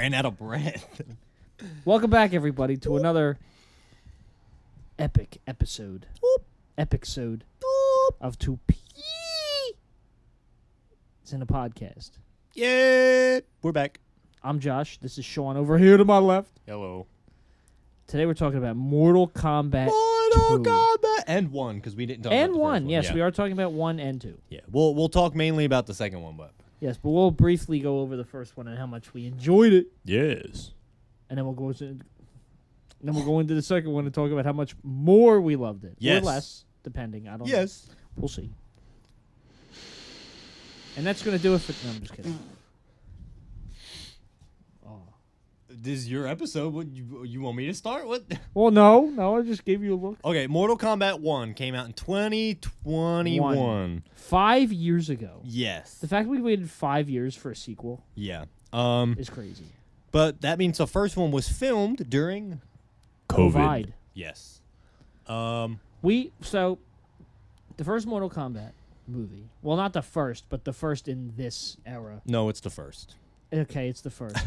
ran out of breath. Welcome back, everybody, to another epic episode. Epic-sode of 2P. It's in a podcast. Yeah, we're back. I'm Josh. This is Sean over here to my left. Hello. Today we're talking about Mortal Kombat 2. Kombat and 1 because we didn't talk And about the 1, first yes, yeah. we are talking about 1 and 2. Yeah, we'll talk mainly about the second one, but Yes, but we'll briefly go over the first one and how much we enjoyed it, yes, and then we'll go into the second one and talk about how much more we loved it, Yes. or less, depending. I don't know. yes. We'll see. And that's going to do it for... No, I'm just kidding. Oh. This is your episode. What you want me to start? What? Well, no, I just gave you a look. Okay, Mortal Kombat 1 came out in 2021. 5 years ago. Yes. The fact we waited 5 years for a sequel Yeah. is crazy. But that means the first one was filmed during COVID. Yes. So the first Mortal Kombat movie. Well, not the first, but the first in this era. No, it's the first. Okay, it's the first.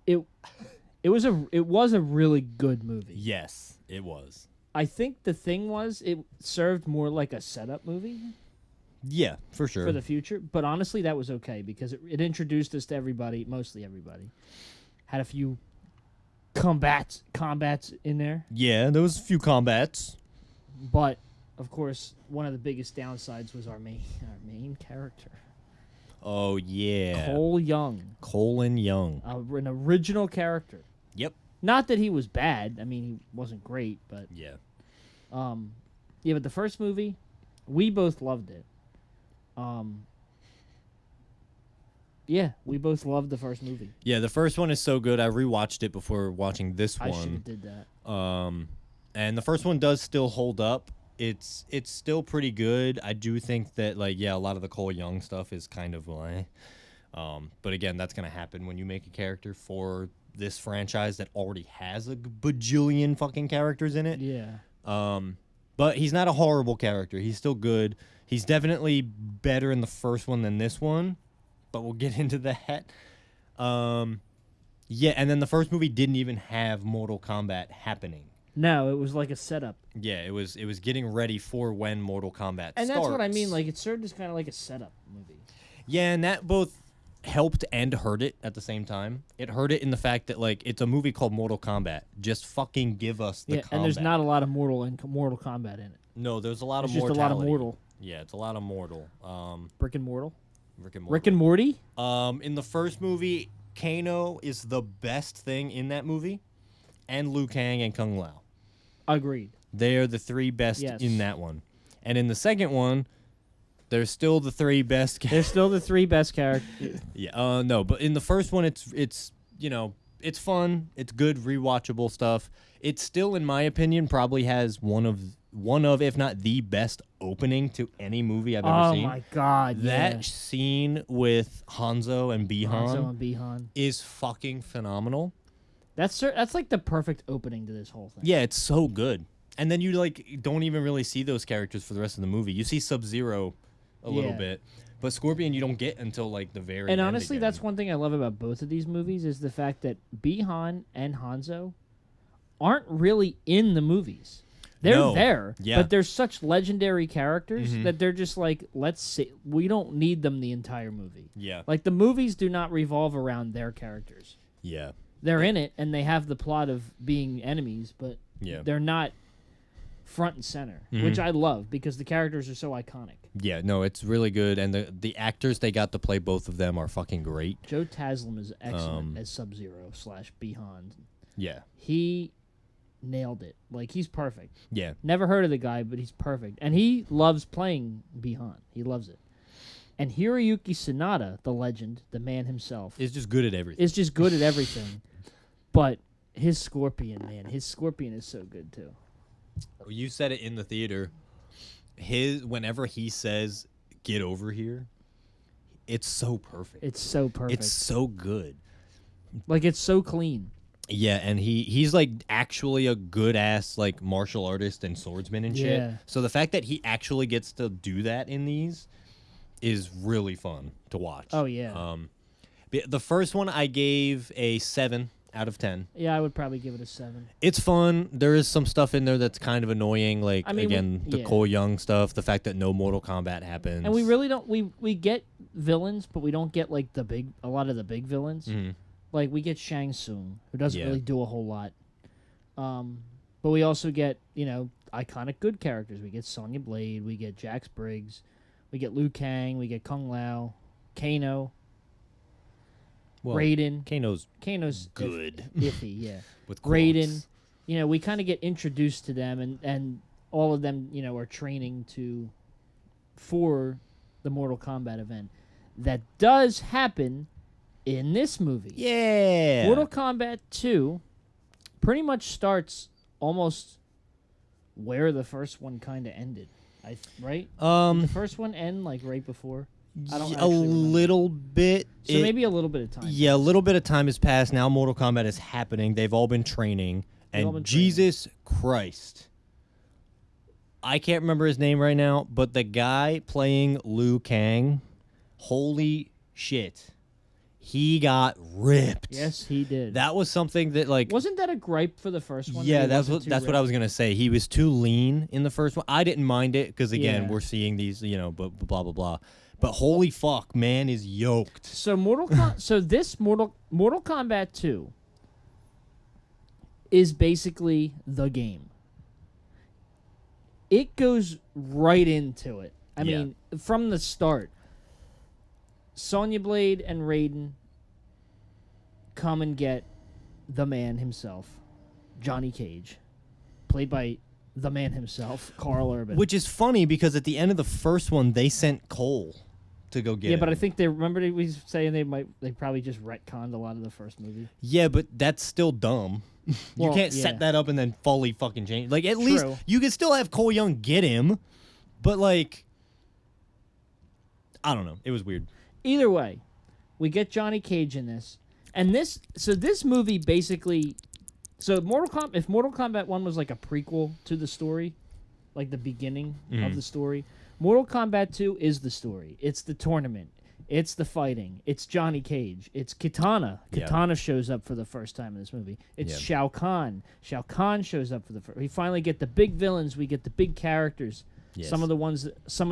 It was a really good movie. Yes, it was. I think the thing was it served more like a setup movie Yeah, for sure. for the future. But honestly, that was okay because it introduced us to everybody, mostly everybody. Had a few combats in there. Yeah, there was a few combats. But, of course, one of the biggest downsides was our main character. Oh, yeah. Cole Young. Colin Young. An original character. Yep. Not that he was bad. I mean, he wasn't great, but... Yeah. Yeah, but the first movie, we both loved it. Yeah, we both loved the first movie. Yeah, the first one is so good. I rewatched it before watching this I should one. have did that. And the first one does still hold up. It's still pretty good. I do think that, like, yeah, a lot of the Cole Young stuff is kind of like... but again, that's going to happen when you make a character for this franchise that already has a bajillion fucking characters in it. Yeah. But he's not a horrible character. He's still good. He's definitely better in the first one than this one, but we'll get into that. Yeah, and then the first movie didn't even have Mortal Kombat happening. No, it was like a setup. Yeah, it was getting ready for when Mortal Kombat And starts. that's what I mean. Like, it served as kind of like a setup movie. Yeah, and that both helped and hurt it at the same time. It hurt it in the fact that, like, it's a movie called Mortal Kombat. Just fucking give us the combat. And there's not a lot of Mortal Kombat in it. No, there's a lot It's of just mortality. a lot of mortal. Yeah, it's a lot of mortal. Rick and Mortal? Rick and Rick and Morty? In the first movie, Kano is the best thing in that movie, and Liu Kang and Kung Lao. Agreed. They are the three best in that one. And in the second one, they're still the three best characters. They're still the three best characters. Yeah, no, but in the first one, it's you know, it's fun. It's good, rewatchable stuff. It still, in my opinion, probably has one of, if not the best opening to any movie I've ever seen. Oh, my God, That scene with Hanzo and Bihan is fucking phenomenal. That's like the perfect opening to this whole thing. Yeah, it's so good. And then you, like, don't even really see those characters for the rest of the movie. You see Sub-Zero a little bit, but Scorpion you don't get until, like, the very end. And honestly, again. that's one thing I love about both of these movies is the fact that Bihan and Hanzo aren't really in the movies. They're there, but they're such legendary characters that they're just like, let's see. We don't need them the entire movie. Yeah. Like, the movies do not revolve around their characters. Yeah. They're in it, and they have the plot of being enemies, but they're not front and center, which I love because the characters are so iconic. Yeah, no, it's really good, and the actors they got to play both of them are fucking great. Joe Taslim is excellent as Sub-Zero / Bihan. Yeah. He nailed it. Like, he's perfect. Yeah. Never heard of the guy, but he's perfect. And he loves playing Bihan. He loves it. And Hiroyuki Sanada, the legend, the man himself, Is just good at everything. is just good at everything. But his Scorpion, man, his Scorpion is so good, too. You said it in the theater. Whenever he says, "Get over here," it's so perfect. It's so perfect. It's so good. Like, it's so clean. Yeah, and he's like actually a good ass like martial artist and swordsman and shit. Yeah. So the fact that he actually gets to do that in these is really fun to watch. Oh yeah. The first one I gave a 7 out of 10. Yeah, I would probably give it a 7. It's fun. There is some stuff in there that's kind of annoying, like the Cole Young stuff, the fact that no Mortal Kombat happens, and we really don't. We get villains, but we don't get like a lot of the big villains. Mm-hmm. Like we get Shang Tsung, who doesn't really do a whole lot. But we also get iconic good characters. We get Sonya Blade, we get Jax Briggs, we get Liu Kang, we get Kung Lao, Kano. Well, Raiden. Kano's good. Iffy, yeah. With Raiden. We kind of get introduced to them, and all of them, are training for the Mortal Kombat event. That does happen in this movie. Yeah. Mortal Kombat 2 pretty much starts almost where the first one kind of ended. Right? Did the first one end like right before? I don't a little bit. So maybe a little bit of time. Yeah, a little bit of time has passed. Now Mortal Kombat is happening. They've all been training. Jesus Christ. I can't remember his name right now, but the guy playing Liu Kang, holy shit. He got ripped. Yes, he did. That was something that wasn't that a gripe for the first one? Yeah, that's what I was gonna say. He was too lean in the first one. I didn't mind it because again, we're seeing these, blah blah blah. But holy fuck, man is yoked. So Mortal Kombat 2 is basically the game. It goes right into it. I mean, from the start. Sonya Blade and Raiden come and get the man himself, Johnny Cage, played by the man himself, Karl Urban. Which is funny because at the end of the first one, they sent Cole to go get him. Yeah, but I think they was saying they probably just retconned a lot of the first movie. Yeah, but that's still dumb. You can't set that up and then fully fucking change. Like at least you could still have Cole Young get him, but like I don't know. It was weird. Either way, we get Johnny Cage in this. And this movie basically if Mortal Kombat 1 was like a prequel to the story, like the beginning of the story, Mortal Kombat 2 is the story. It's the tournament. It's the fighting. It's Johnny Cage. It's Kitana. Kitana shows up for the first time in this movie. It's Shao Kahn. Shao Kahn shows up for the first. We finally get the big villains. We get the big characters. Yes. Some of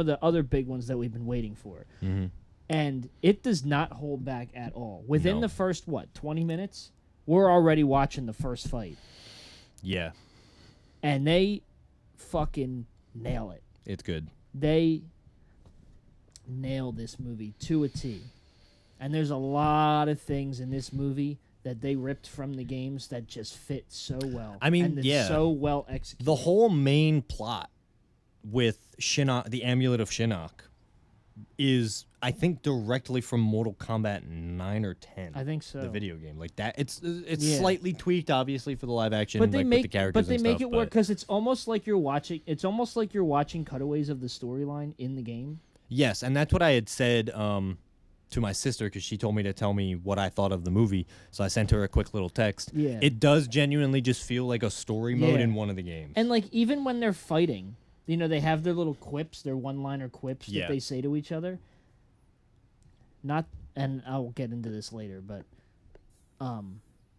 the other big ones that we've been waiting for. Mm-hmm. And it does not hold back at all. Within the first, 20 minutes, we're already watching the first fight. Yeah. And they fucking nail it. It's good. They nail this movie to a T. And there's a lot of things in this movie that they ripped from the games that just fit so well. I mean, and so well executed. The whole main plot with Shinnok, the Amulet of Shinnok, is I think directly from Mortal Kombat 9 or 10. I think so. The video game like that. It's slightly tweaked, obviously, for the live action. But they with the characters. But they make it work because it's almost like you're watching. It's almost like you're watching cutaways of the storyline in the game. Yes, and that's what I had said to my sister because she told me to tell me what I thought of the movie. So I sent her a quick little text. Yeah. It does genuinely just feel like a story mode in one of the games. And like even when they're fighting, they have their little quips, their one-liner quips that they say to each other. And I'll get into this later, but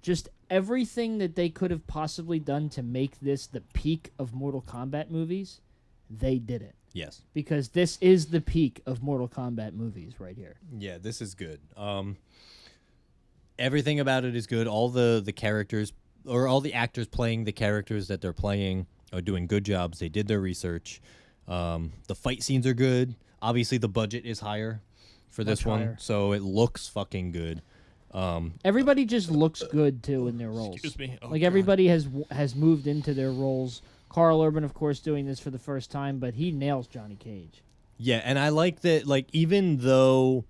just everything that they could have possibly done to make this the peak of Mortal Kombat movies, they did it. Yes. Because this is the peak of Mortal Kombat movies right here. Yeah, this is good. Everything about it is good. All the characters, or all the actors playing the characters that they're playing are doing good jobs. They did their research. The fight scenes are good. Obviously, the budget is higher for this one, so it looks fucking good. Everybody just looks good too in their roles. Excuse me. Oh, like God. Everybody has moved into their roles. Karl Urban, of course, doing this for the first time, but he nails Johnny Cage. Yeah, and I like that. Like even though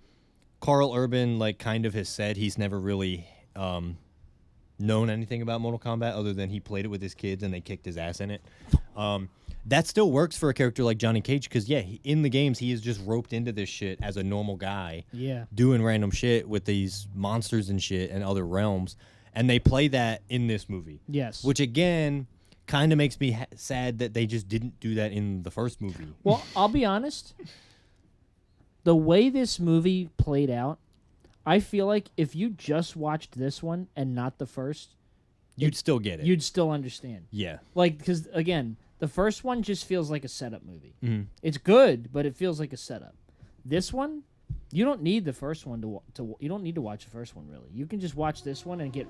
Karl Urban kind of has said he's never really known anything about Mortal Kombat other than he played it with his kids and they kicked his ass in it. That still works for a character like Johnny Cage because, in the games, he is just roped into this shit as a normal guy. Yeah. Doing random shit with these monsters and shit and other realms. And they play that in this movie. Yes. Which, again, kind of makes me sad that they just didn't do that in the first movie. Well, I'll be honest. the way this movie played out, I feel like if you just watched this one and not the first, you'd still get it. You'd still understand. Yeah. Like, because, again, the first one just feels like a setup movie. Mm-hmm. It's good, but it feels like a setup. This one, you don't need the first one to you don't need to watch the first one, really. You can just watch this one and get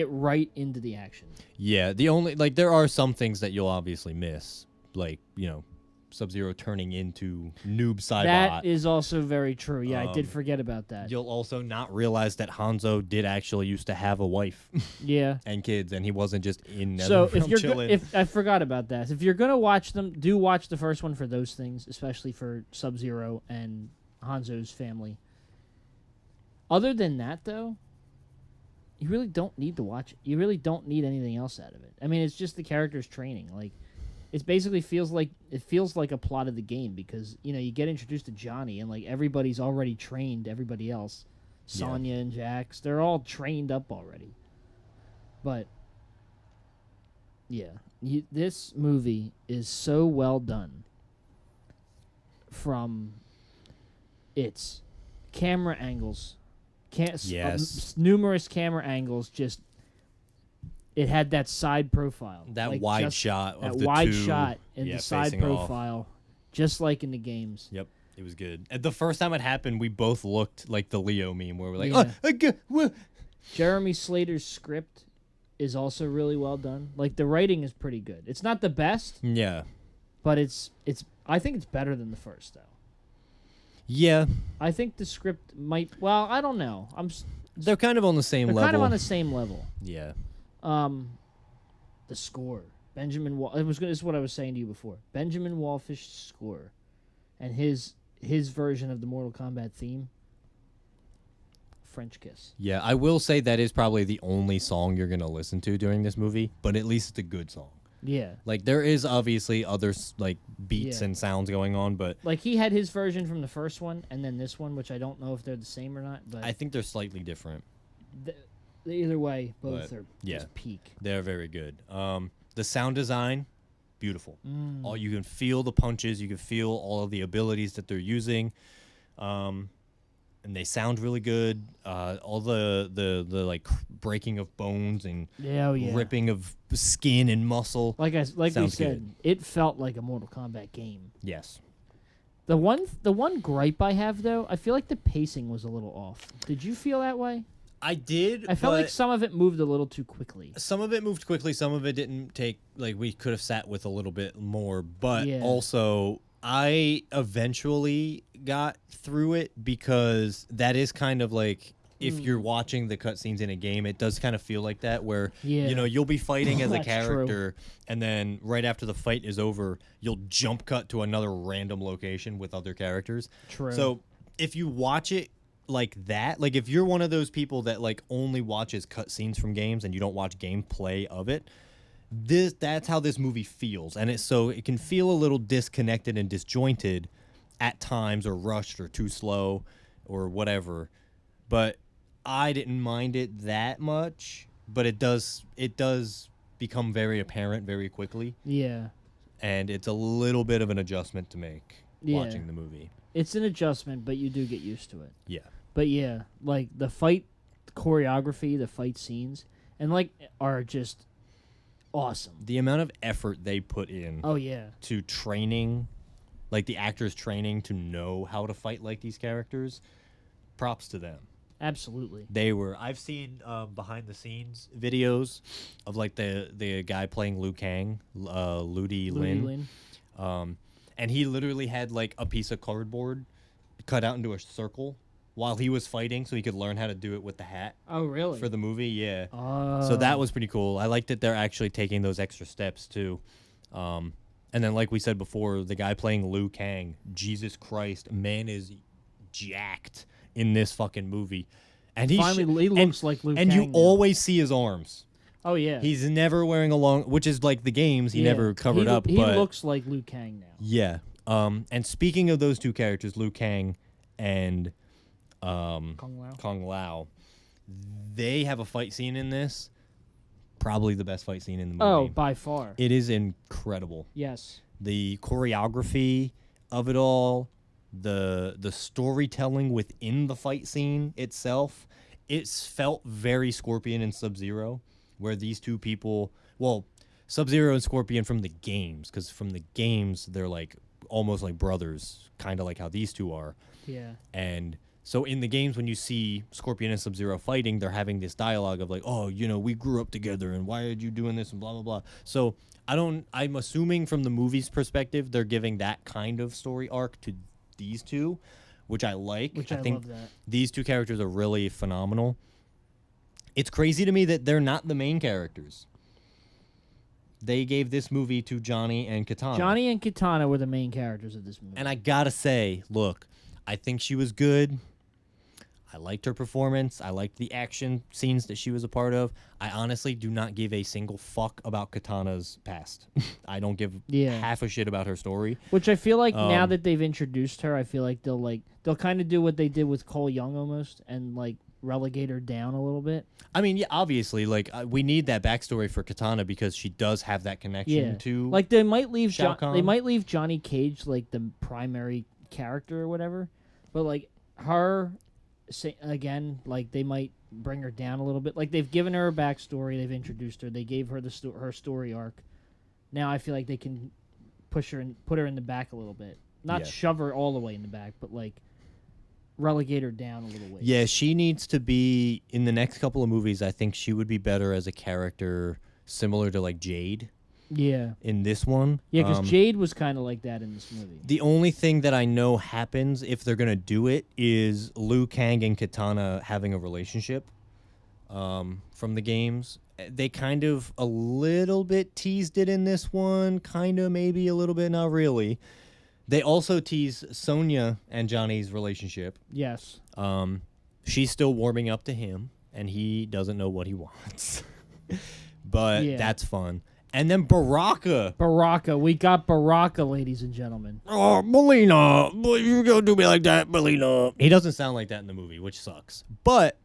right into the action. Yeah, the only, like, there are some things that you'll obviously miss, like, you know, Sub-Zero turning into Noob Saibot. That is also very true. Yeah, I did forget about that. You'll also not realize that Hanzo did actually used to have a wife. Yeah. And kids, and he wasn't just in So if you're chilling. if I forgot about that. If you're gonna watch them, do watch the first one for those things, especially for Sub-Zero and Hanzo's family. Other than that, though, you really don't need to watch it. You really don't need anything else out of it. I mean, it's just the character's training. Like, it basically feels like a plot of the game because, you know, you get introduced to Johnny and, like, everybody's already trained everybody else. Sonya and Jax, they're all trained up already. But yeah, this movie is so well done from its camera angles. Numerous camera angles. Just it had that side profile, that like wide shot, that of the wide two, shot in the side profile, off. Just like in the games. Yep, it was good. And the first time it happened, we both looked like the Leo meme, where we're like, Jeremy Slater's script is also really well done. Like, the writing is pretty good. It's not the best, yeah, but it's. I think it's better than the first, though. Yeah, I think the script might. Well, I don't know. They're kind of on the same level. They're kind of on the same level. Yeah. The score, Benjamin. This is what I was saying to you before. Benjamin Wallfish's score, and his version of the Mortal Kombat theme. French kiss. Yeah, I will say that is probably the only song you're gonna listen to during this movie, but at least it's a good song. Yeah. Like, there is obviously other, like, beats and sounds going on, but... Like, he had his version from the first one, and then this one, which I don't know if they're the same or not, but... I think they're slightly different. Either way, both are just peak. They're very good. The sound design, beautiful. You can feel the punches, you can feel all of the abilities that they're using. And they sound really good. All the like breaking of bones and ripping of skin and muscle. Like we said, good. It felt like a Mortal Kombat game. Yes. The one gripe I have, though, I feel like the pacing was a little off. Did you feel that way? I did. I felt like some of it moved a little too quickly. Some of it moved quickly. Some of it didn't take. Like, we could have sat with a little bit more, but also. I eventually got through it because that is kind of like, if you're watching the cutscenes in a game, it does kind of feel like that, where you know, you'll be fighting as a character, and then right after the fight is over, you'll jump cut to another random location with other characters. True. So if you watch it like that, like if you're one of those people that like only watches cutscenes from games and you don't watch gameplay of it, that's how this movie feels, and it can feel a little disconnected and disjointed at times, or rushed, or too slow, or whatever. But I didn't mind it that much. But it does become very apparent very quickly. Yeah, and it's a little bit of an adjustment to make watching the movie. It's an adjustment, but you do get used to it. Yeah. But yeah, like the fight choreography, the fight scenes, and like are just. Awesome. The amount of effort they put in to training, like the actors training to know how to fight like these characters, props to them. Absolutely. I've seen behind the scenes videos of like the guy playing Liu Kang, Ludi Lin. And he literally had like a piece of cardboard cut out into a circle while he was fighting, so he could learn how to do it with the hat. Oh, really? For the movie, yeah. So that was pretty cool. I like that they're actually taking those extra steps, too. And then, like we said before, the guy playing Liu Kang, Jesus Christ, man is jacked in this fucking movie. And he looks like Liu Kang. And you always see his arms. Oh, yeah. He's never wearing a long... Which is like the games, he never covered up. He looks like Liu Kang now. Yeah. And speaking of those two characters, Liu Kang and... Kung Lao. They have a fight scene in this. Probably the best fight scene in the movie. Oh, by far. It is incredible. Yes. The choreography, of it all, the storytelling within the fight scene itself, it's felt very Scorpion and Sub-Zero, where these two people, well, Sub-Zero and Scorpion from the games, because from the games they're like almost like brothers, kind of like how these two are. Yeah. And so in the games, when you see Scorpion and Sub-Zero fighting, they're having this dialogue of like, oh, you know, we grew up together, and why are you doing this, and blah, blah, blah. So I'm assuming from the movie's perspective, they're giving that kind of story arc to these two, which I like. Which I think love that. These two characters are really phenomenal. It's crazy to me that they're not the main characters. They gave this movie to Johnny and Katana. Johnny and Katana were the main characters of this movie. And I gotta say, look, I think she was good. I liked her performance. I liked the action scenes that she was a part of. I honestly do not give a single fuck about Katana's past. I don't give half a shit about her story. Which I feel like now that they've introduced her, I feel like they'll kind of do what they did with Cole Young almost, and like relegate her down a little bit. I mean, yeah, obviously, like we need that backstory for Katana because she does have that connection to. Like they might leave they might leave Johnny Cage like the primary character or whatever, but like her. Again, like they might bring her down a little bit. Like they've given her a backstory, they've introduced her, they gave her her story arc. Now I feel like they can push her and put her in the back a little bit, not shove her all the way in the back, but like relegate her down a little way. Yeah, she needs to be in the next couple of movies. I think she would be better as a character, similar to like Jade. Yeah. In this one. Yeah, because Jade was kind of like that in this movie. The only thing that I know happens if they're going to do it is Liu Kang and Katana having a relationship from the games. They kind of a little bit teased it in this one. Kind of, maybe a little bit, not really. They also tease Sonya and Johnny's relationship. Yes. She's still warming up to him, and he doesn't know what he wants. But that's fun. And then Baraka. We got Baraka, ladies and gentlemen. Oh, Melina, you gonna do me like that, Melina. He doesn't sound like that in the movie, which sucks. But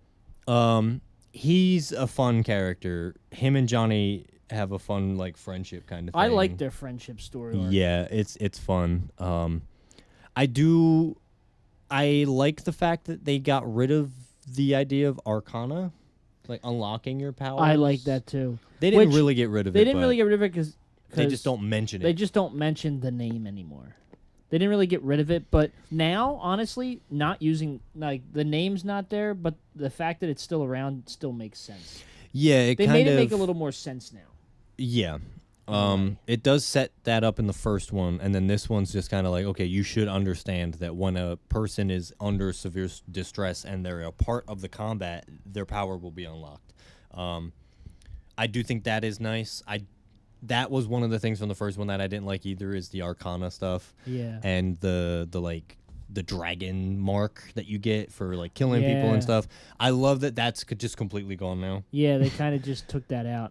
he's a fun character. Him and Johnny have a fun like friendship kind of thing. I like their friendship story. Yeah, it's fun. I like the fact that they got rid of the idea of Arcana, like unlocking your powers. I like that too. They didn't really get rid of it. They didn't really get rid of it because they just don't mention it. They just don't mention the name anymore. They didn't really get rid of it, but now, honestly, not using like the name's not there, but the fact that it's still around still makes sense. Yeah, they made it make a little more sense now. Yeah, it does set that up in the first one, and then this one's just kind of like, okay, you should understand that when a person is under severe distress and they're a part of the combat, their power will be unlocked. I do think that is nice. That was one of the things from the first one that I didn't like either, is the Arcana stuff. Yeah. And the dragon mark that you get for like killing people and stuff. I love that that's just completely gone now. Yeah, they kind of just took that out.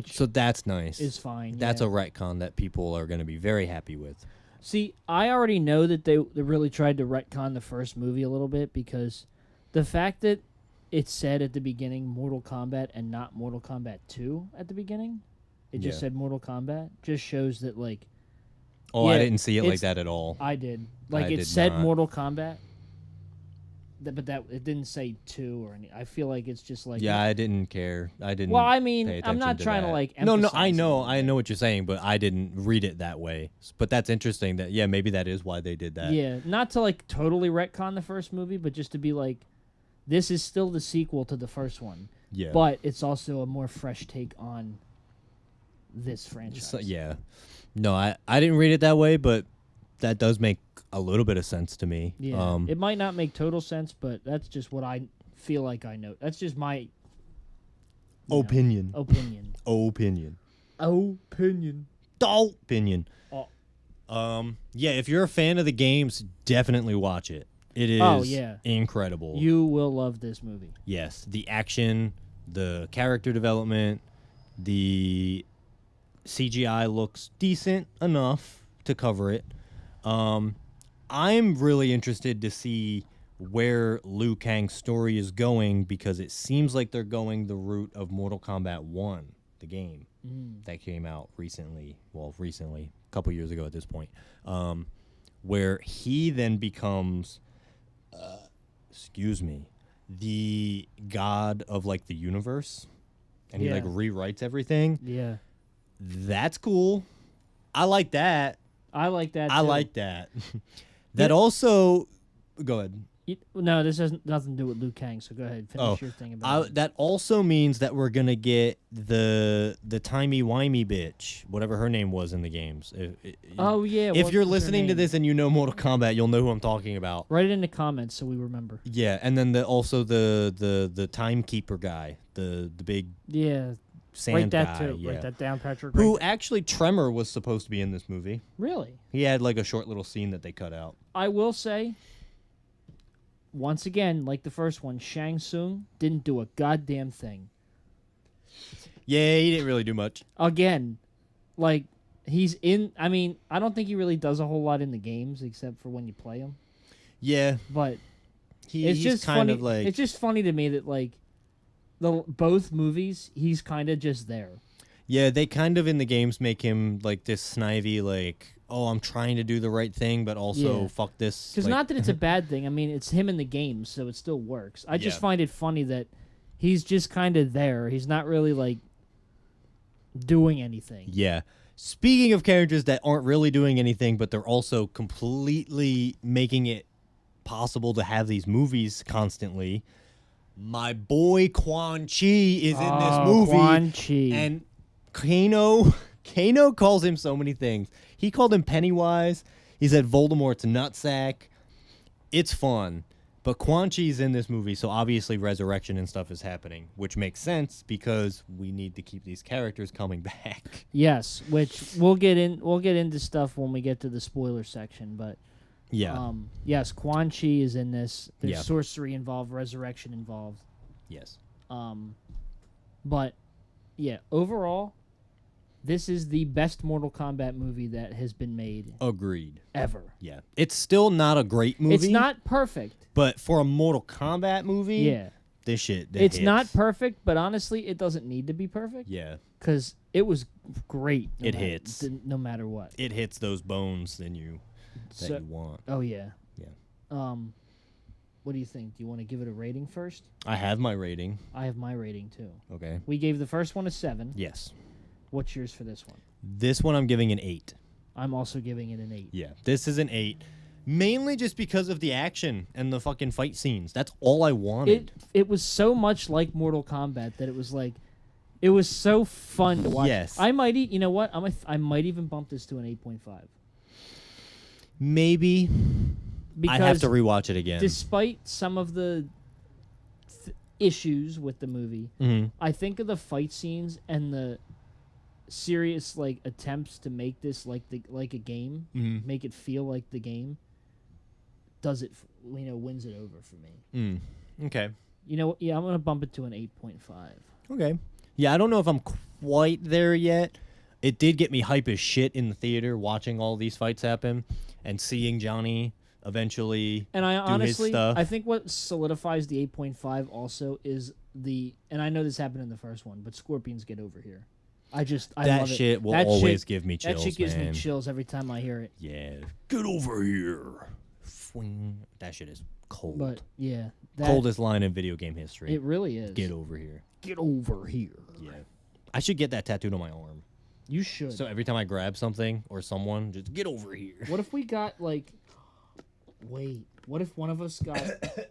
So that's nice. Is fine. That's a retcon that people are going to be very happy with. See, I already know that they really tried to retcon the first movie a little bit, because the fact that it said at the beginning Mortal Kombat and not Mortal Kombat 2 at the beginning. It just said Mortal Kombat. Just shows that, like... Oh, I didn't see it like that at all. I did. Like, it said Mortal Kombat, but that it didn't say 2 or any... I feel like it's just like... Yeah, I didn't care. I didn't Well, I mean, I'm not trying to, like, emphasize... No, I know what you're saying, but I didn't read it that way. But that's interesting that, maybe that is why they did that. Yeah, not to, like, totally retcon the first movie, but just to be like... This is still the sequel to the first one. Yeah. But it's also a more fresh take on this franchise. So, yeah. No, I didn't read it that way, but that does make a little bit of sense to me. Yeah. It might not make total sense, but that's just what I feel like I know. That's just my opinion. Opinion. Yeah, if you're a fan of the games, definitely watch it. It is incredible. You will love this movie. Yes. The action, the character development, the CGI looks decent enough to cover it. I'm really interested to see where Liu Kang's story is going, because it seems like they're going the route of Mortal Kombat 1, the game that came out recently. Well, recently, a couple years ago at this point. where he then becomes, the god of like the universe, and he like rewrites everything. Yeah, that's cool. I like that. I like that. I like that. That also. Go ahead. No, this has nothing to do with Liu Kang. So go ahead, finish your thing about it. That also means that we're gonna get the timey-wimey bitch, whatever her name was in the games. If you're listening to this and you know Mortal Kombat, you'll know who I'm talking about. Write it in the comments so we remember. Yeah, and then also the timekeeper guy, the big sand guy. Write that too. Yeah. Write that down, Patrick. Who actually Tremor was supposed to be in this movie. Really? He had like a short little scene that they cut out. I will say, once again, like the first one, Shang Tsung didn't do a goddamn thing. Yeah, he didn't really do much. Again, like, he's in... I mean, I don't think he really does a whole lot in the games, except for when you play him. Yeah. But he's just kind of like... It's just funny to me that, like, both movies, he's kind of just there. Yeah, they kind of, in the games, make him, like, this snivy, like... oh, I'm trying to do the right thing, but also fuck this. Because not that it's a bad thing. I mean, it's him in the game, so it still works. I just find it funny that he's just kind of there. He's not really, like, doing anything. Yeah. Speaking of characters that aren't really doing anything, but they're also completely making it possible to have these movies constantly, my boy Quan Chi is in this movie. Quan Chi. And Kano calls him so many things. He called him Pennywise. He said Voldemort's nutsack. It's fun. But Quan Chi's in this movie, so obviously resurrection and stuff is happening, which makes sense because we need to keep these characters coming back. Yes, which we'll get into stuff when we get to the spoiler section, but yes, Quan Chi is in this. There's sorcery involved, resurrection involved. Yes. But yeah, overall, this is the best Mortal Kombat movie that has been made. Agreed. Ever. Yeah. It's still not a great movie. It's not perfect. But for a Mortal Kombat movie, this shit, it's hits. not perfect, but honestly, it doesn't need to be perfect. Yeah. Because it was great. Hits. No matter what. It hits those bones that you want. Oh, yeah. Yeah. What do you think? Do you want to give it a rating first? I have my rating. I have my rating, too. Okay. We gave the first one a 7. Yes. What's yours for this one? This one I'm giving an 8. I'm also giving it an 8. Yeah, this is an 8. Mainly just because of the action and the fucking fight scenes. That's all I wanted. It was so much like Mortal Kombat that it was like... It was so fun to watch. Yes. I might... You know what? I might even bump this to an 8.5. Maybe. Because I'd have to rewatch it again. Despite some of the issues with the movie, I think of the fight scenes and the serious like attempts to make this like a game, make it feel like the game. Does it? Wins it over for me. Okay. I'm gonna bump it to an 8.5. Okay. Yeah, I don't know if I'm quite there yet. It did get me hype as shit in the theater watching all these fights happen and seeing Johnny eventually and I do honestly, his stuff. I think what solidifies the 8.5 also is and I know this happened in the first one, but scorpions get over here. I love shit it. will always give me chills. That shit gives me chills every time I hear it. Yeah, get over here. Swing. That shit is cold. But yeah, coldest line in video game history. It really is. Get over here. Get over here. Yeah, I should get that tattooed on my arm. You should. So every time I grab something or someone, just get over here. What if we got like? Wait. What if one of us got?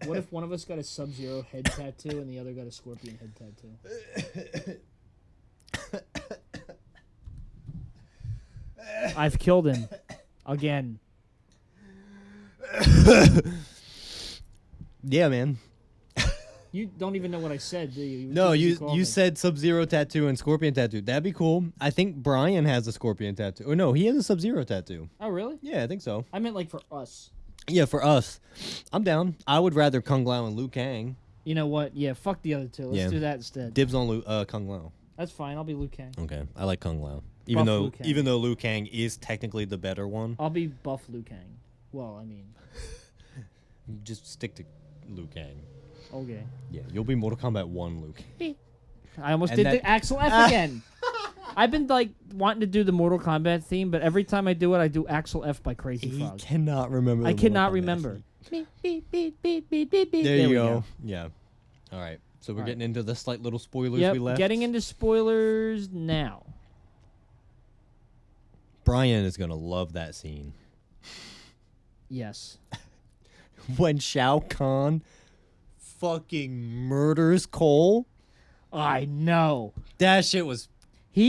What if one of us got a Sub-Zero head tattoo and the other got a Scorpion head tattoo? I've killed him again. Yeah, man. You don't even know what I said, do you? No, you said Sub-Zero tattoo and Scorpion tattoo. That'd be cool. I think Brian has a Scorpion tattoo. Or no, he has a Sub-Zero tattoo. Oh, really? Yeah, I think so. I meant like for us. Yeah, for us. I'm down. I would rather Kung Lao and Liu Kang. You know what? Yeah, fuck the other two. Let's do that instead. Dibs on Kung Lao. That's fine. I'll be Liu Kang. Okay, I like Kung Lao. Even though Liu Kang is technically the better one. I'll be buff Liu Kang. Well, I mean, just stick to Liu Kang. Okay. Yeah, you'll be Mortal Kombat 1 Liu Kang. I almost did the Axel F again. I've been like wanting to do the Mortal Kombat theme, but every time I do it, I do Axel F by Crazy He Frog. cannot remember. I cannot remember. Beep, beep, beep, beep, beep, beep, beep. There you go. Yeah. All right. So we're getting into the slight little spoilers we left. Getting into spoilers now. Brian is gonna love that scene. Yes. When Shao Kahn fucking murders Cole. I know. That shit was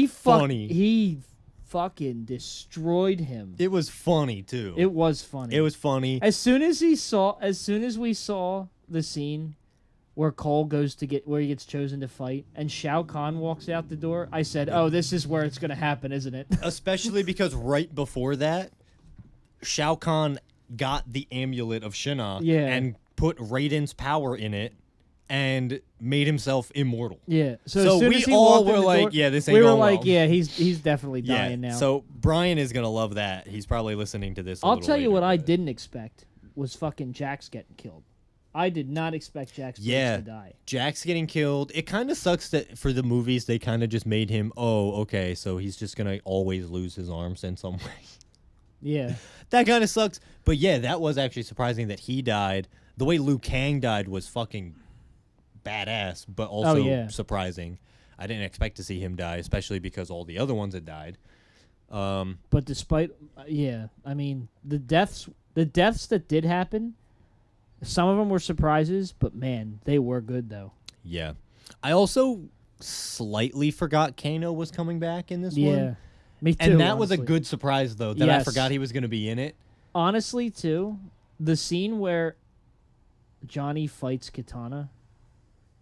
funny. He fucking destroyed him. It was funny too. It was funny. It was funny. As soon as we saw the scene where Cole goes to where he gets chosen to fight, and Shao Kahn walks out the door, I said, "Oh, this is where it's gonna happen, isn't it?" Especially because right before that, Shao Kahn got the amulet of Shinnah and put Raiden's power in it and made himself immortal. Yeah. So as soon we as he all walked in were the like, door, yeah, this ain't we were going like, well. yeah, he's definitely dying now. So Brian is gonna love that. He's probably listening to this. I'll tell you what I didn't expect was fucking Jax getting killed. I did not expect Jax to die. Jax getting killed. It kind of sucks that for the movies they kind of just made him, okay, so he's just going to always lose his arms in some way. Yeah. That kind of sucks. But yeah, that was actually surprising that he died. The way Liu Kang died was fucking badass, but also surprising. I didn't expect to see him die, especially because all the other ones had died. But despite, I mean, the deaths that did happen, some of them were surprises, but man, they were good though. Yeah. I also slightly forgot Kano was coming back in this one. Yeah. Me too. And that was a good surprise though, that I forgot he was going to be in it. Honestly, too, the scene where Johnny fights Kitana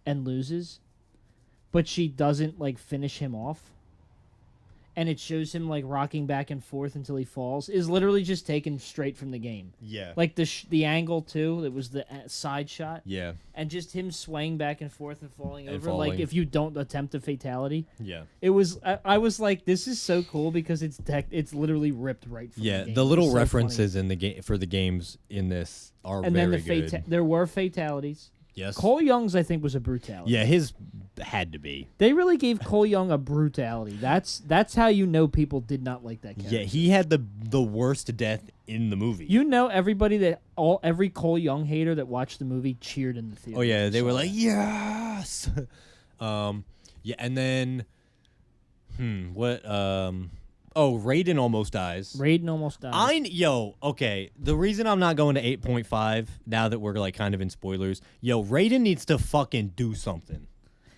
and loses, but she doesn't like finish him off, and it shows him like rocking back and forth until he falls, is literally just taken straight from the game. Yeah. Like the angle too, it was the side shot. Yeah. And just him swaying back and forth and falling over, like if you don't attempt a fatality. Yeah. It was. I was like, this is so cool because it's literally ripped right from the game. The little references in the game for the games in this are very good. There were fatalities. Yes. Cole Young's, I think, was a brutality. Yeah, his had to be. They really gave Cole Young a brutality. That's how you know people did not like that character. Yeah, he had the worst death in the movie. You know, every Cole Young hater that watched the movie cheered in the theater. Oh yeah, they were like, yes. Yeah, and then, Raiden almost dies. Okay. The reason I'm not going to 8.5 now that we're like kind of in spoilers, Raiden needs to fucking do something.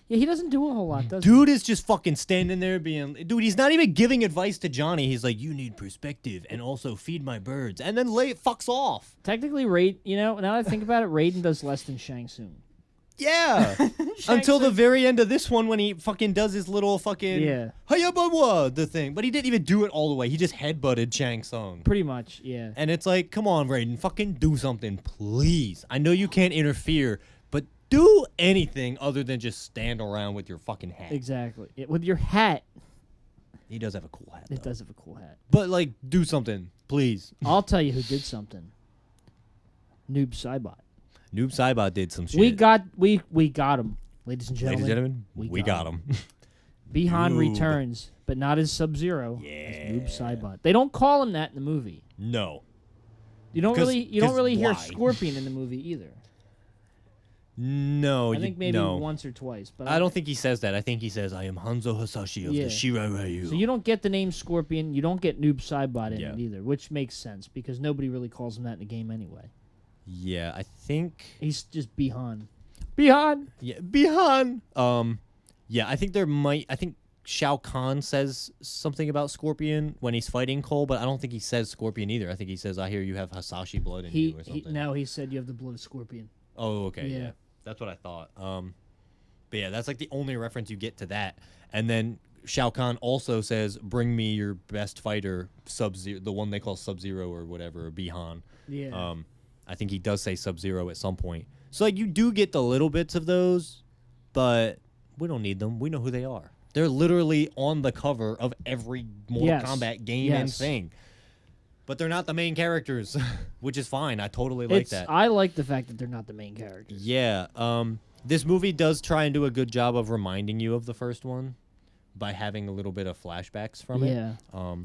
Yeah, he doesn't do a whole lot, does he? Dude is just fucking standing there dude, he's not even giving advice to Johnny. He's like, you need perspective and also feed my birds. And then fucks off. Technically, now that I think about it, Raiden does less than Shang Tsung. Yeah. Until the very end of this one when he fucking does his little fucking the thing. But he didn't even do it all the way. He just headbutted Shang Tsung. Pretty much, yeah. And it's like, come on, Raiden, fucking do something, please. I know you can't interfere, but do anything other than just stand around with your fucking hat. Exactly. With your hat. He does have a cool hat, It does have a cool hat. But, like, do something, please. I'll tell you who did something. Noob Saibot. Noob Saibot did some shit. We got him, ladies and gentlemen. We got him. Bihan returns, but not as Sub-Zero. Yeah. As Noob Saibot. They don't call him that in the movie. No. You don't really hear Scorpion in the movie either. No, I think maybe once or twice, but I don't think he says that. I think he says, "I am Hanzo Hasashi of the Shiraryu." So you don't get the name Scorpion. You don't get Noob Saibot in it either, which makes sense because nobody really calls him that in the game anyway. Yeah, I think he's just Bihan. Bihan. Yeah, Bihan. Yeah, I think Shao Kahn says something about Scorpion when he's fighting Cole, but I don't think he says Scorpion either. I think he says, "I hear you have Hasashi blood in you" or something. No, he said you have the blood of Scorpion. Oh, okay. Yeah. That's what I thought. But yeah, that's like the only reference you get to that. And then Shao Kahn also says, "Bring me your best fighter, Sub-Zero," the one they call Sub-Zero or whatever, or Bihan. Yeah. I think he does say Sub-Zero at some point. So like you do get the little bits of those, but we don't need them. We know who they are. They're literally on the cover of every Mortal Kombat game and thing. But they're not the main characters, which is fine. I totally like that. I like the fact that they're not the main characters. Yeah. This movie does try and do a good job of reminding you of the first one, by having a little bit of flashbacks from it. Yeah.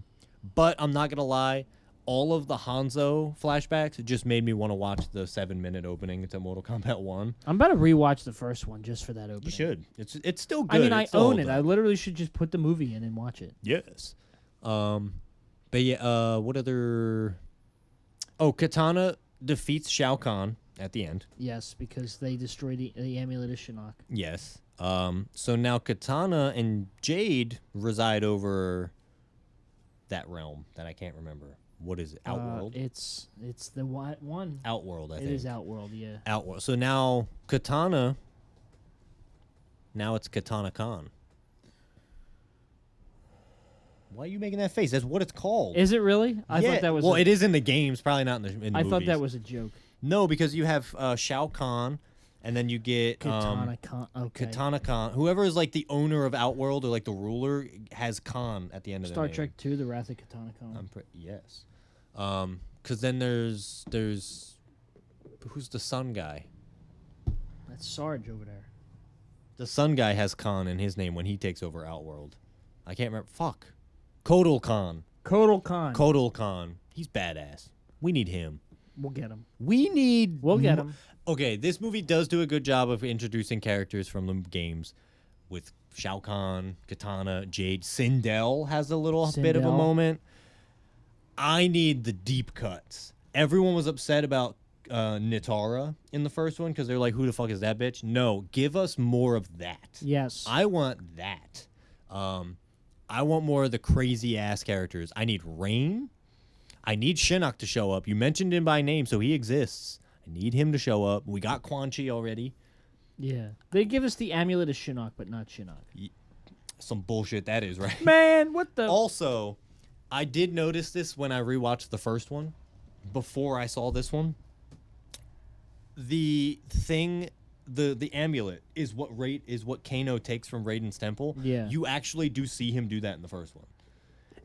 But I'm not gonna lie, all of the Hanzo flashbacks just made me want to watch the 7-minute opening to Mortal Kombat 1. I'm about to rewatch the first one just for that opening. You should. It's still good. I mean, I own it. I literally should just put the movie in and watch it. Yes. But yeah, what other... Oh, Katana defeats Shao Kahn at the end. Yes, because they destroy the amulet of Shinnok. Yes. So now Katana and Jade reside over that realm that I can't remember. What is it? Outworld? It's the one. Outworld, I think. It is Outworld, yeah. Outworld. So now Katana... Now it's Katana Khan. Why are you making that face? That's what it's called. Is it really? I thought that was... Well, it is in the games, probably not in the movies. I thought that was a joke. No, because you have Shao Kahn, and then you get... Katana Khan. Okay. Katana Khan. Whoever is like the owner of Outworld or like the ruler has Khan at the end of the Star Trek II, The Wrath of Katana Khan. Yes. Because then there's... Who's the sun guy? That's Sarge over there. The sun guy has Khan in his name when he takes over Outworld. I can't remember. Fuck. Kotal Khan. Kotal Khan. Kotal Khan. He's badass. We need him. We'll get him. We'll get him. Okay, this movie does do a good job of introducing characters from the games with Shao Kahn, Katana, Jade. Sindel has a little bit of a moment. I need the deep cuts. Everyone was upset about Nitara in the first one because they're like, who the fuck is that bitch? No, give us more of that. Yes. I want that. I want more of the crazy-ass characters. I need Rain. I need Shinnok to show up. You mentioned him by name, so he exists. I need him to show up. We got Quan Chi already. Yeah. They give us the amulet of Shinnok, but not Shinnok. Some bullshit that is, right? Man, what the... Also, I did notice this when I rewatched the first one, before I saw this one. The thing... The amulet is what Kano takes from Raiden's temple. Yeah. You actually do see him do that in the first one.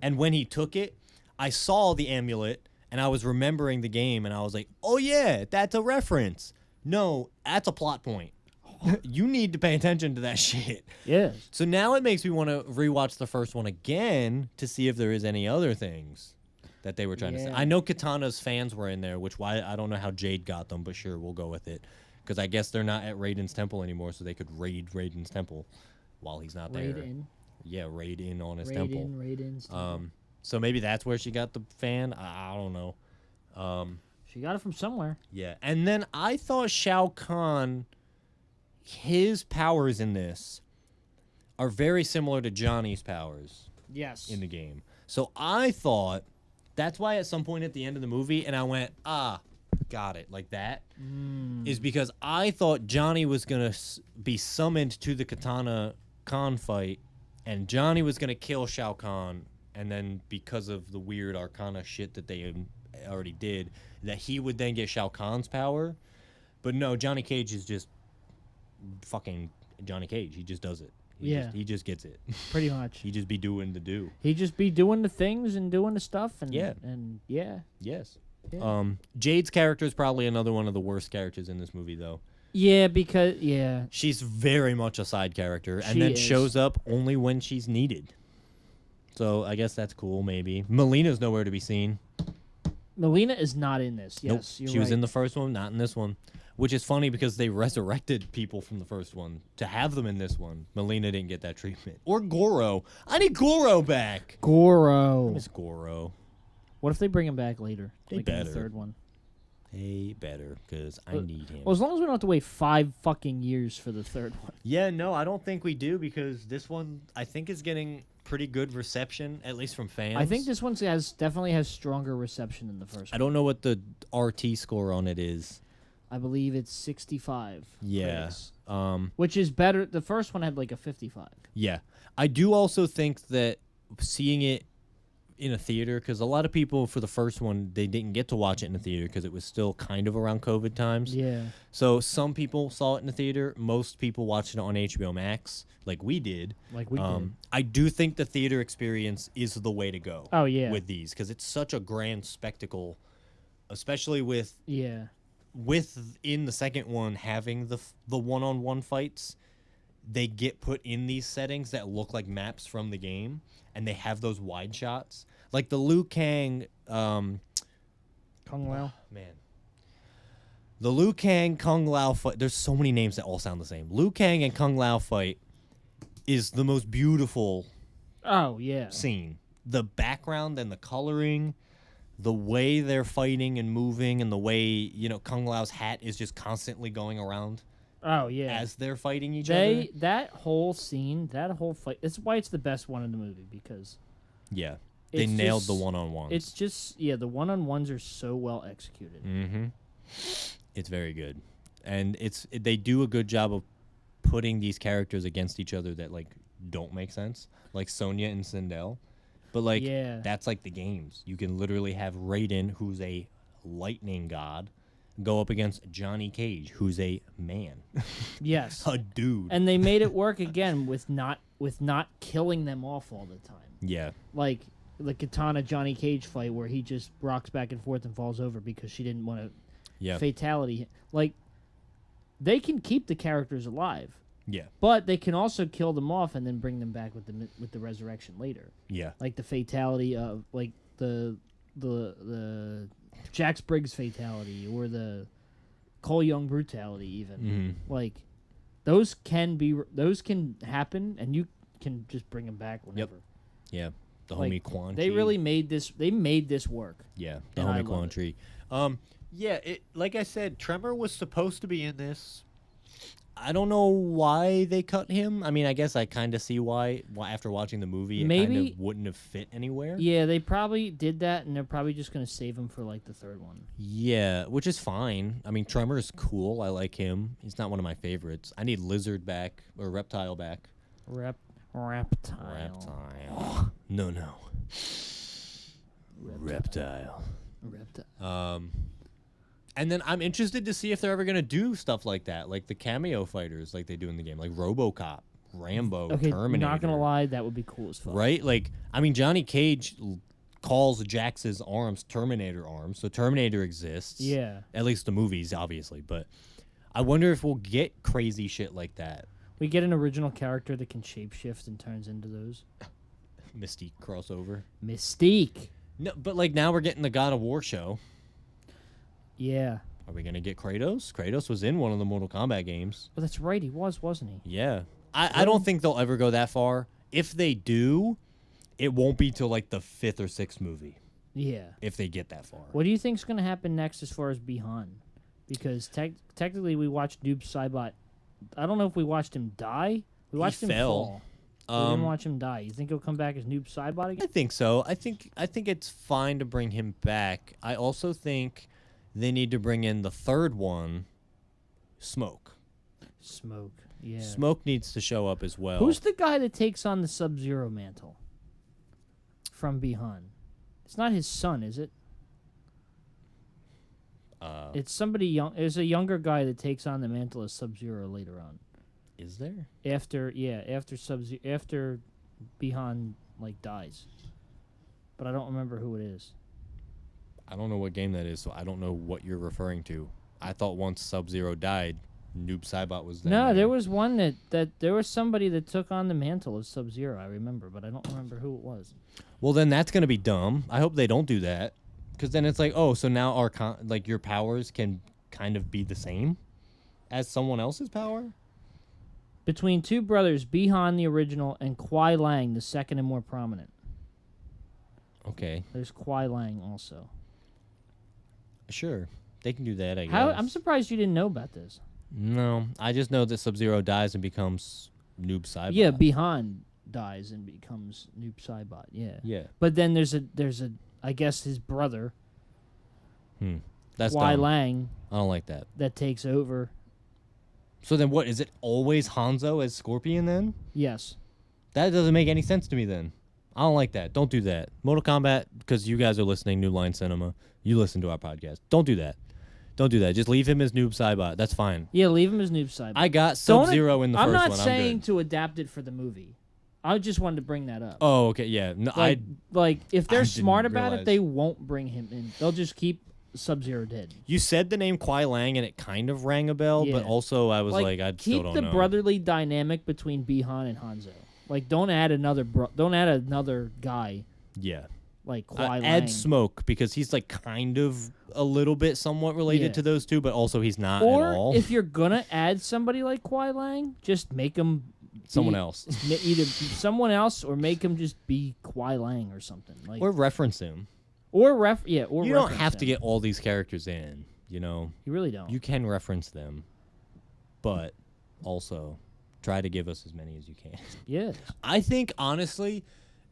And when he took it, I saw the amulet and I was remembering the game and I was like, "Oh yeah, that's a reference." No, that's a plot point. You need to pay attention to that shit. Yeah. So now it makes me want to rewatch the first one again to see if there is any other things that they were trying to say. I know Katana's fans were in there, I don't know how Jade got them, but sure, we'll go with it. Because I guess they're not at Raiden's temple anymore, so they could raid Raiden's temple while he's not there. Yeah, raid in on his temple. Raiden's temple. So maybe that's where she got the fan. I don't know. She got it from somewhere. Yeah, and then I thought Shao Kahn, his powers in this are very similar to Johnny's powers. Yes. In the game. So I thought that's why at some point at the end of the movie, and I went, got it, like that, is because I thought Johnny was going to be summoned to the Katana Khan fight, and Johnny was going to kill Shao Kahn, and then because of the weird Arcana shit that they already did, that he would then get Shao Kahn's power. But no, Johnny Cage is just fucking Johnny Cage. He just does it. He just gets it. Pretty much. He just be doing the do. He just be doing the things and doing the stuff, and yeah. Yes. Yeah. Jade's character is probably another one of the worst characters in this movie, though. Yeah, because she's very much a side character, and then shows up only when she's needed. So I guess that's cool. Maybe Melina's nowhere to be seen. Melina is not in this. Yes, nope. She was in the first one, not in this one. Which is funny because they resurrected people from the first one to have them in this one. Melina didn't get that treatment. Or Goro. I need Goro back. Goro. I miss Goro. What if they bring him back later? They like better. In the third one. They better, because I need him. Well, as long as we don't have to wait 5 fucking years for the third one. Yeah, no, I don't think we do, because this one, I think, is getting pretty good reception, at least from fans. I think this one definitely has stronger reception than the first one. I don't know what the RT score on it is. I believe it's 65. Yeah. Which is better. The first one had like a 55. Yeah. I do also think that seeing it in a theater, because a lot of people for the first one, they didn't get to watch it in a theater because it was still kind of around COVID times. Yeah. So some people saw it in the theater. Most people watched it on HBO Max, like we did. I do think the theater experience is the way to go. Oh, yeah. With these, because it's such a grand spectacle, especially with... Yeah. With in the second one having the one-on-one fights, they get put in these settings that look like maps from the game, and they have those wide shots. Like the Liu Kang... Kung Lao? Man. The Liu Kang Kung Lao fight. There's so many names that all sound the same. Liu Kang and Kung Lao fight is the most beautiful scene. The background and the coloring, the way they're fighting and moving, and the way, Kung Lao's hat is just constantly going around. Oh, yeah. As they're fighting each other. That whole scene, that whole fight, that's why it's the best one in the movie, because... Yeah. They nailed the one-on-ones. It's just, the one-on-ones are so well executed. Mm-hmm. It's very good. And they do a good job of putting these characters against each other that, like, don't make sense. Like Sonya and Sindel. But, like, that's like the games. You can literally have Raiden, who's a lightning god, go up against Johnny Cage, who's a man. Yes. A dude. And they made it work again with not killing them off all the time. Yeah. Like the Katana Johnny Cage fight where he just rocks back and forth and falls over because she didn't want to fatality. Like, they can keep the characters alive. Yeah. But they can also kill them off and then bring them back with the resurrection later. Yeah. Like the fatality of the Jax Briggs fatality or the Cole Young brutality even. Mm-hmm. Like those can happen and you can just bring them back whenever. Yep. Yeah. The homie Quan They Chi. really made this work. Yeah. The homie Quan Chi. Yeah, like I said, Tremor was supposed to be in this. I don't know why they cut him. I mean, I guess I kind of see why after watching the movie, it kind of wouldn't have fit anywhere. Yeah, they probably did that, and they're probably just going to save him for, like, the third one. Yeah, which is fine. I mean, Tremor is cool. I like him. He's not one of my favorites. I need Lizard back, or Reptile back. Reptile. No. Reptile. And then I'm interested to see if they're ever going to do stuff like that, like the cameo fighters like they do in the game, like RoboCop, Rambo, Terminator. Not going to lie, that would be cool as fuck. Right? Like, I mean, Johnny Cage calls Jax's arms Terminator arms, so Terminator exists. Yeah. At least the movies, obviously. But I wonder if we'll get crazy shit like that. We get an original character that can shapeshift and turns into those. Mystique crossover. Mystique. No, but like now we're getting the God of War show. Yeah. Are we going to get Kratos? Kratos was in one of the Mortal Kombat games. Oh, that's right. He wasn't he? Yeah. I don't think they'll ever go that far. If they do, it won't be till like the 5th or 6th movie. Yeah. If they get that far. What do you think's going to happen next as far as Bihan? Because technically we watched Noob Saibot. I don't know if we watched him die. We watched him fall. We didn't watch him die. You think he'll come back as Noob Saibot again? I think so. I think it's fine to bring him back. I also think they need to bring in the third one, Smoke. Smoke, yeah. Smoke needs to show up as well. Who's the guy that takes on the Sub-Zero mantle from Bihan? It's not his son, is it? It's somebody young. There's a younger guy that takes on the mantle of Sub-Zero later on. Is there? After Bihan like dies, but I don't remember who it is. I don't know what game that is, so I don't know what you're referring to. I thought once Sub-Zero died, Noob Saibot was there. No, there was one that there was somebody that took on the mantle of Sub-Zero, I remember, but I don't remember who it was. Well, then that's going to be dumb. I hope they don't do that, because then it's like, oh, so now our your powers can kind of be the same as someone else's power? Between two brothers, Bihan the original and Kuai Lang, the second and more prominent. Okay. There's Kuai Lang also. Sure. They can do that, I guess. I'm surprised you didn't know about this. No, I just know that Sub-Zero dies and becomes Noob Saibot. Yeah, Bihan dies and becomes Noob Saibot. Yeah. Yeah. But then there's a I guess his brother. That's Kuai dumb. Lang. I don't like that. That takes over. So then what, is it always Hanzo as Scorpion then? Yes. That doesn't make any sense to me then. I don't like that. Don't do that. Mortal Kombat, because you guys are listening, New Line Cinema. You listen to our podcast. Don't do that. Don't do that. Just leave him as Noob Saibot. That's fine. Yeah, leave him as Noob Saibot. I got Sub-Zero in the first one. I'm not saying to adapt it for the movie. I just wanted to bring that up. Oh, okay, yeah. No, like if they're smart about realize. it, they won't bring him in. They'll just keep Sub-Zero did. You said the name Kwai Lang, and it kind of rang a bell, but also I was like I still don't know. Keep the brotherly dynamic between Bihan and Hanzo. Like, don't add another guy. Yeah. Like Kwai Lang. Add Smoke, because he's like kind of a little bit somewhat related to those two, but also he's not at all. Or if you're gonna add somebody like Kwai Lang, just make him someone else. Either someone else or make him just be Kwai Lang or something. Like, or reference him. Or you don't have to get all these characters in, you know. You really don't. You can reference them, but also try to give us as many as you can. Yes. I think, honestly,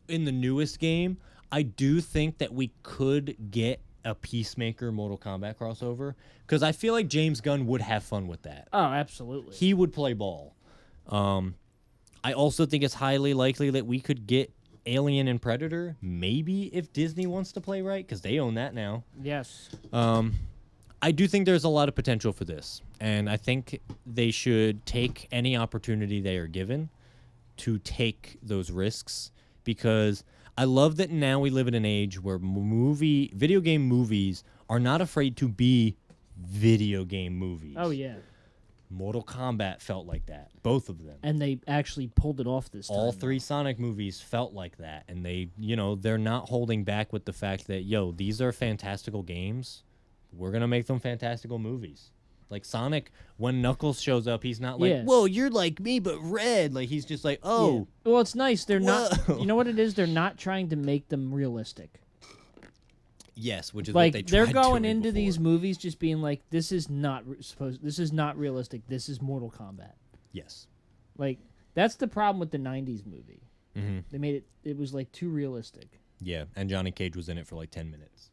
in the newest game, I do think that we could get a Peacemaker Mortal Kombat crossover, because I feel like James Gunn would have fun with that. Oh, absolutely. He would play ball. I also think it's highly likely that we could get Alien and Predator, maybe, if Disney wants to play right, because they own that now. Yes. I do think there's a lot of potential for this, and I think they should take any opportunity they are given to take those risks, because I love that now we live in an age where video game movies are not afraid to be video game movies. Oh, yeah. Mortal Kombat felt like that. Both of them. And they actually pulled it off this time. All three Sonic movies felt like that. And they, they're not holding back with the fact that, these are fantastical games. We're going to make them fantastical movies. Like Sonic, when Knuckles shows up, he's not like, whoa, you're like me, but red. Like, he's just like, oh. Yeah. Well, it's nice. They're not, you know what it is? They're not trying to make them realistic. Yes, which is like, what they tried they're going to into before. these movies just being like, this is not realistic. This is Mortal Kombat. Yes. Like, that's the problem with the 90s movie. Mm-hmm. They made it was like too realistic. Yeah, and Johnny Cage was in it for like 10 minutes.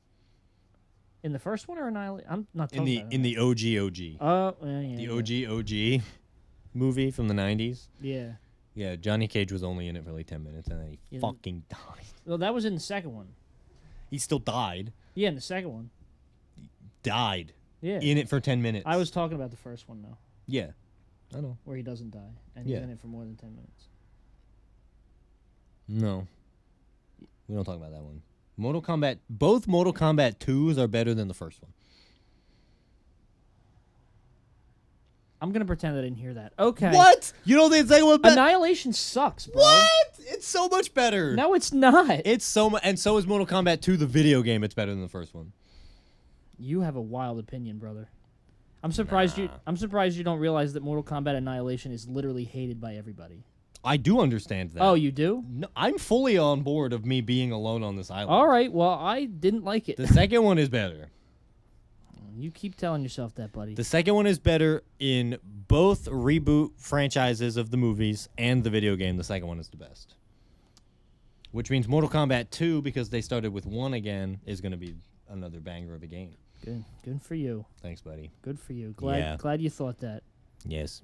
In the first one or Annihilation? I'm not talking about in the OG. Oh, yeah. The OG movie from the 90s. Yeah. Yeah, Johnny Cage was only in it for like 10 minutes, and then he fucking died. Well, that was in the second one. He still died. Yeah, in the second one. Died. Yeah. In it for 10 minutes. I was talking about the first one, though. Yeah. I know. Where he doesn't die, and he's in it for more than 10 minutes. No. We don't talk about that one. Both Mortal Kombat 2s are better than the first one. I'm going to pretend I didn't hear that. Okay. What? You don't think the second one better? Annihilation sucks, bro. What? It's so much better. No, it's not. It's so much, and so is Mortal Kombat 2, the video game. It's better than the first one. You have a wild opinion, brother. I'm surprised you don't realize that Mortal Kombat Annihilation is literally hated by everybody. I do understand that. Oh, you do? No, I'm fully on board of me being alone on this island. All right. Well, I didn't like it. The second one is better. You keep telling yourself that, buddy. The second one is better in both reboot franchises of the movies and the video game. The second one is the best. Which means Mortal Kombat 2, because they started with 1 again, is going to be another banger of a game. Good for you. Thanks, buddy. Good for you. Glad you thought that. Yes.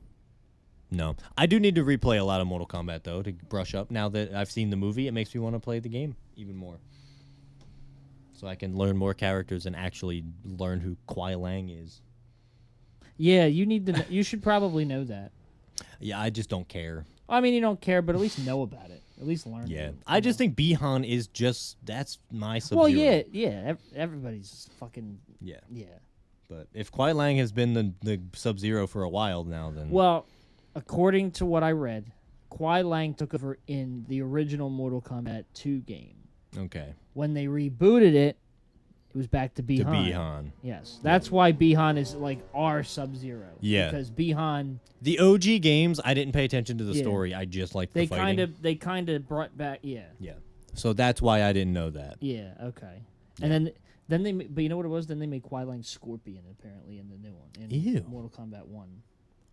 No. I do need to replay a lot of Mortal Kombat, though, to brush up. Now that I've seen the movie, it makes me want to play the game even more. So I can learn more characters and actually learn who Kwai Lang is. Yeah, you should probably know that. Yeah, I just don't care. I mean, you don't care, but at least know about it. At least learn. Yeah. I just think Bihan is that's my Sub-Zero. Well, yeah. Everybody's fucking... Yeah. Yeah. But if Kwai Lang has been the Sub-Zero for a while now, then... Well, according to what I read, Kwai Lang took over in the original Mortal Kombat 2 game. Okay. When they rebooted it, it was back to Bihan. To Bihan. Yes. That's why Bihan is like our Sub-Zero. Yeah. Because Bihan... The OG games, I didn't pay attention to the story. I just liked the fighting. They kind of brought back... Yeah. Yeah. So that's why I didn't know that. Yeah, okay. Yeah. And then they... But you know what it was? Then they made Kwai Lang Scorpion, apparently, in the new one. In Mortal Kombat 1.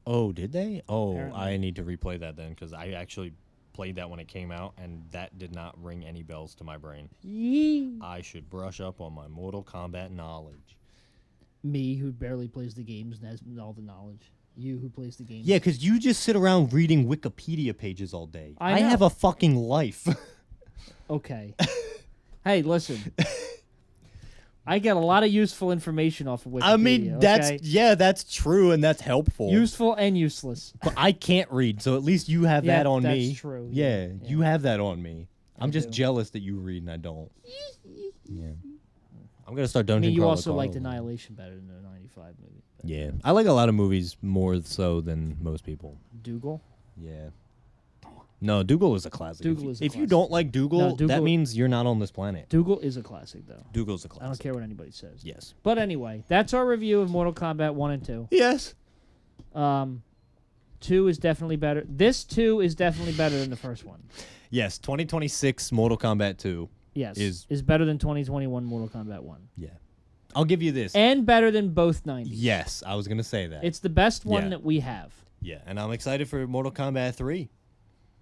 Oh, did they? Oh, Apparently. I need to replay that then, because I actually played that when it came out, and that did not ring any bells to my brain. Yee. I should brush up on my Mortal Kombat knowledge. Me, who barely plays the games and has all the knowledge. You, who plays the games. Yeah, because you just sit around reading Wikipedia pages all day. I know. have a fucking life. Okay. Hey, listen. I get a lot of useful information off of Wikipedia. I mean, that's true, and that's helpful. Useful and useless. But I can't read, so at least you have that on me. That's true. Yeah, you have that on me. I'm just jealous that you read and I don't. Yeah. I'm gonna start I Dungeon mean, you Crawler also Carl. liked Annihilation better than the 95 movie. But Yeah, I like a lot of movies more so than most people. Dougal? Yeah. No, Dougal is a classic. Dougal is a if you classic. don't like Dougal, No, Dougal- that means you're not on this planet. Dougal is a classic, though. Dougal's a classic. I don't care what anybody says. Yes. But anyway, that's our review of Mortal Kombat 1 and 2. Yes. 2 is definitely better. This 2 is definitely better than the first one. Yes, 2026 Mortal Kombat 2. Yes. Is better than 2021 Mortal Kombat 1. Yeah. I'll give you this. And better than both 90s. Yes, I was going to say that. It's the best one Yeah. that we have. Yeah, and I'm excited for Mortal Kombat 3.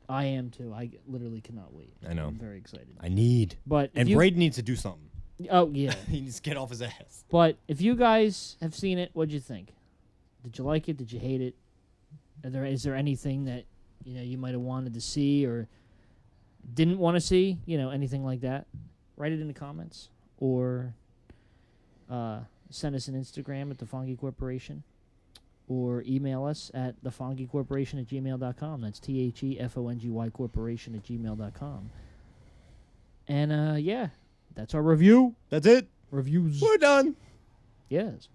I am too. I literally cannot wait. I know. I'm very excited. I need. But And Braden needs to do something. Oh, yeah. He needs to get off his ass. But if you guys have seen it, what'd you think? Did you like it? Did you hate it? Is there anything that you might have wanted to see or didn't want to see? Anything like that? Write it in the comments or send us an Instagram at the Funky Corporation or email us at thefongycorporation@gmail.com. That's THEFONGY corporation@gmail.com. And yeah, that's our review. That's it. Reviews. We're done. Yes.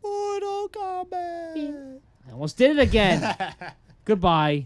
Mortal Kombat. I almost did it again. Goodbye.